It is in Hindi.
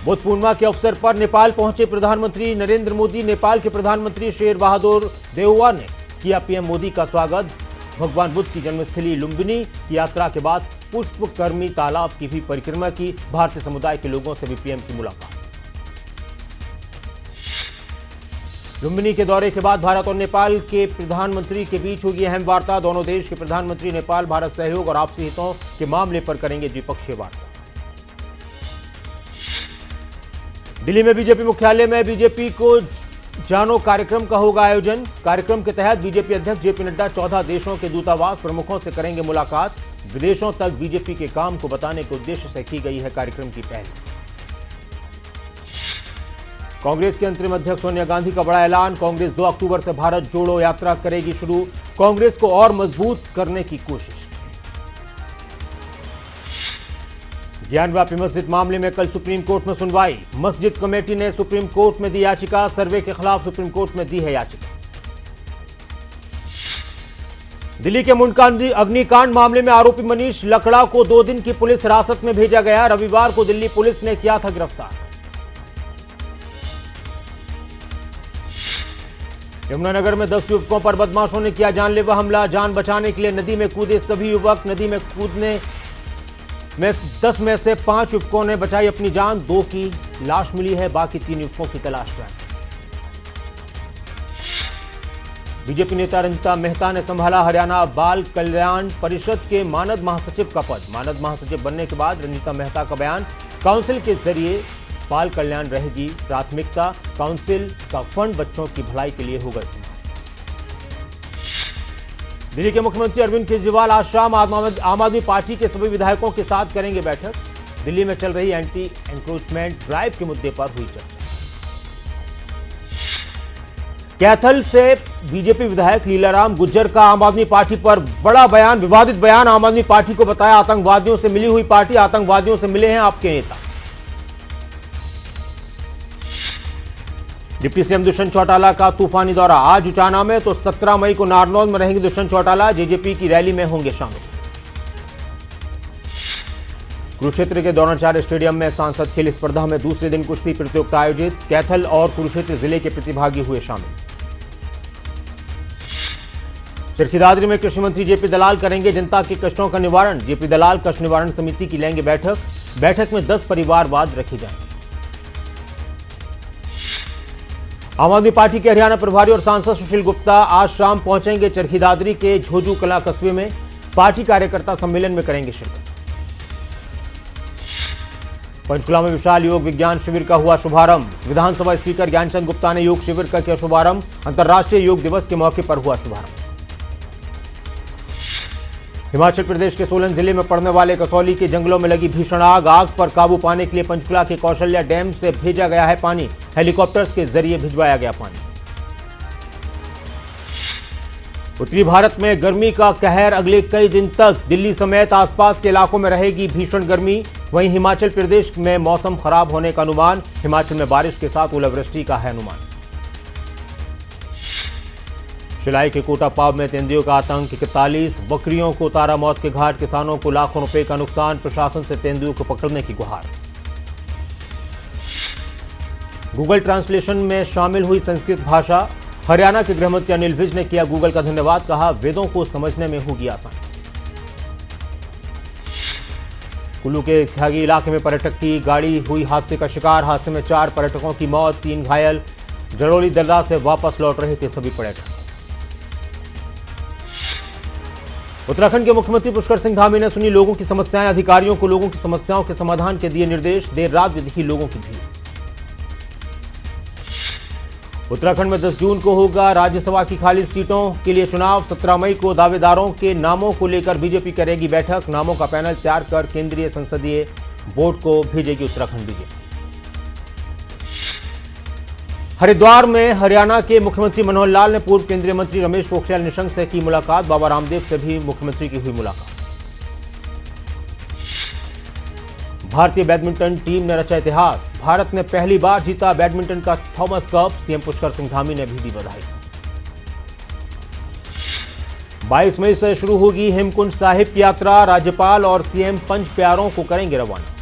बुद्ध पूर्णिमा के अवसर पर नेपाल पहुंचे प्रधानमंत्री नरेंद्र मोदी। नेपाल के प्रधानमंत्री शेर बहादुर देउवा ने किया पीएम मोदी का स्वागत। भगवान बुद्ध की जन्मस्थली लुम्बिनी की यात्रा के बाद पुष्पकर्मी तालाब की भी परिक्रमा की। भारतीय समुदाय के लोगों से भी पीएम की मुलाकात। लुम्बिनी के दौरे के बाद भारत और नेपाल के प्रधानमंत्री के बीच होगी अहम वार्ता। दोनों देश के प्रधानमंत्री नेपाल भारत सहयोग और आपसी हितों के मामले पर करेंगे द्विपक्षीय वार्ता। दिल्ली में बीजेपी मुख्यालय में बीजेपी को जानो कार्यक्रम का होगा आयोजन। कार्यक्रम के तहत बीजेपी अध्यक्ष जेपी नड्डा 14 देशों के दूतावास प्रमुखों से करेंगे मुलाकात। विदेशों तक बीजेपी के काम को बताने के उद्देश्य से की गई है कार्यक्रम की पहल। कांग्रेस के अंतरिम अध्यक्ष सोनिया गांधी का बड़ा ऐलान। कांग्रेस 2 अक्टूबर से भारत जोड़ो यात्रा करेगी शुरू। कांग्रेस को और मजबूत करने की कोशिश। ज्ञानव्यापी मस्जिद मामले में कल सुप्रीम कोर्ट में सुनवाई। मस्जिद कमेटी ने सुप्रीम कोर्ट में दी याचिका। सर्वे के खिलाफ सुप्रीम कोर्ट में दी है याचिका। दिल्ली के मुंडका अग्निकांड मामले में आरोपी मनीष लकड़ा को 2 दिन की पुलिस हिरासत में भेजा गया। रविवार को दिल्ली पुलिस ने किया था गिरफ्तार। यमुनानगर में 10 युवकों पर बदमाशों ने किया जानलेवा हमला। जान बचाने के लिए नदी में कूदे सभी युवक। नदी में कूदने में 10 में से 5 युवकों ने बचाई अपनी जान। 2 की लाश मिली है, बाकी 3 युवकों की तलाश जारी। बीजेपी नेता रंजीता मेहता ने संभाला हरियाणा बाल कल्याण परिषद के मानद महासचिव का पद। मानद महासचिव बनने के बाद रंजीता मेहता का बयान, काउंसिल के जरिए बाल कल्याण रहेगी प्राथमिकता। काउंसिल का फंड बच्चों की भलाई के लिए होगा। दिल्ली के मुख्यमंत्री अरविंद केजरीवाल आज शाम आम आदमी पार्टी के सभी विधायकों के साथ करेंगे बैठक। दिल्ली में चल रही एंटी एंक्रोचमेंट ड्राइव के मुद्दे पर हुई चर्चा। कैथल से बीजेपी विधायक लीलाराम गुज्जर का आम आदमी पार्टी पर बड़ा बयान, विवादित बयान। आम आदमी पार्टी को बताया आतंकवादियों से मिली हुई पार्टी, आतंकवादियों से मिले हैं आपके नेता। डिप्टी सीएम दुष्यंत चौटाला का तूफानी दौरा। आज उचाना में तो 17 मई को नारनौल में रहेंगे दुष्यंत चौटाला। जेजेपी की रैली में होंगे शामिल। कुरुक्षेत्र के द्रोणाचार्य स्टेडियम में सांसद खेल स्पर्धा में दूसरे दिन कुश्ती प्रतियोगिता आयोजित। कैथल और कुरुक्षेत्र जिले के प्रतिभागी हुए शामिल। चरखी-दादरी में कृषि मंत्री जेपी दलाल करेंगे जनता के कष्टों का निवारण। जेपी दलाल कष्ट निवारण समिति की लेंगे बैठक। बैठक में 10 परिवारवाद रखे जाएंगे। आम आदमी पार्टी के हरियाणा प्रभारी और सांसद सुशील गुप्ता आज शाम पहुंचेंगे चरखी-दादरी के झोजू कला कस्बे में। पार्टी कार्यकर्ता सम्मेलन में करेंगे शिरकत। पंचकुला में विशाल योग विज्ञान शिविर का हुआ शुभारंभ। विधानसभा स्पीकर ज्ञानचंद गुप्ता ने योग शिविर का किया शुभारंभ। अंतर्राष्ट्रीय योग दिवस के मौके पर हुआ शुभारंभ। हिमाचल प्रदेश के सोलन जिले में पड़ने वाले कसौली के जंगलों में लगी भीषण आग। आग पर काबू पाने के लिए पंचकुला के कौशल्या डैम से भेजा गया है पानी। हेलीकॉप्टर्स के जरिए भिजवाया गया पानी। उत्तरी भारत में गर्मी का कहर अगले कई दिन तक। दिल्ली समेत आसपास के इलाकों में रहेगी भीषण गर्मी। वहीं हिमाचल प्रदेश में मौसम खराब होने का अनुमान। हिमाचल में बारिश के साथ ओलावृष्टि का है अनुमान। शिलाई के कोटा पाव में तेंदुओं का आतंक। 41 बकरियों को उतारा मौत के घाट। किसानों को लाखों रुपए का नुकसान। प्रशासन से तेंदुओं को पकड़ने की गुहार। गूगल ट्रांसलेशन में शामिल हुई संस्कृत भाषा। हरियाणा के गृहमंत्री अनिल विज ने किया गूगल का धन्यवाद। कहा वेदों को समझने में होगी आसानी। कुल्लू के त्यागी इलाके में पर्यटक की गाड़ी हुई हादसे का शिकार। हादसे में 4 पर्यटकों की मौत, 3 घायल। जड़ोली दर्रा से वापस लौट रहे थे सभी पर्यटक। उत्तराखंड के मुख्यमंत्री पुष्कर सिंह धामी ने सुनी लोगों की समस्याएं। अधिकारियों को लोगों की समस्याओं के समाधान के दिए निर्देश। देर रात भी दिखी लोगों की भीड़। उत्तराखंड में 10 जून को होगा राज्यसभा की खाली सीटों के लिए चुनाव। 17 मई को दावेदारों के नामों को लेकर बीजेपी करेगी बैठक। नामों का पैनल तैयार कर केंद्रीय संसदीय बोर्ड को भेजेगी उत्तराखंड बीजेपी। हरिद्वार में हरियाणा के मुख्यमंत्री मनोहर लाल ने पूर्व केंद्रीय मंत्री रमेश पोखरियाल निशंक से की मुलाकात। बाबा रामदेव से भी मुख्यमंत्री की हुई मुलाकात। भारतीय बैडमिंटन टीम ने रचा इतिहास। भारत ने पहली बार जीता बैडमिंटन का Thomas cup. CM Pushkar Singh Dhami ने भी दी बधाई। 22 मई से शुरू होगी हेमकुंड साहिब की यात्रा। राज्यपाल और सीएम पंच प्यारों को करेंगे रवाना।